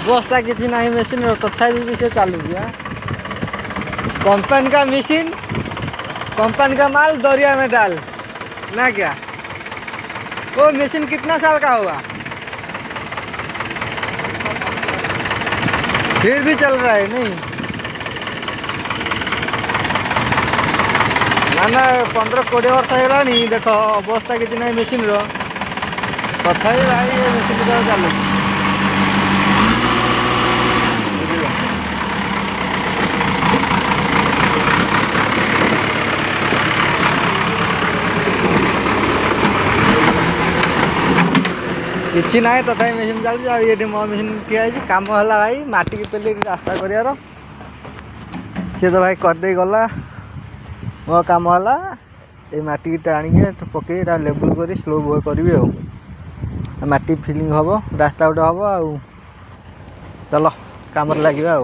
अवस्था किसी नहीं मशीन तथापि भी से चालू कंपनी का मशीन कंपनी का माल दरिया में डाल ना क्या। वो मशीन कितना साल का हुआ फिर भी चल रहा है नहीं ना 15-20 वर्ष है देख अवस्था किसी ना मशीन तथापि भाई ये मशीन चलू किसी ना तथा मेसीन चलती ये मेसीन ठिया कम है भाई माटी की पेली रास्ता कर सी तो भाई करदे गला मो कम है ये माटी टाणी पकई लेवल कर स्लो बो करी माटी फिलिंग हम रास्ता गोटे हम आ चलो कम लगे।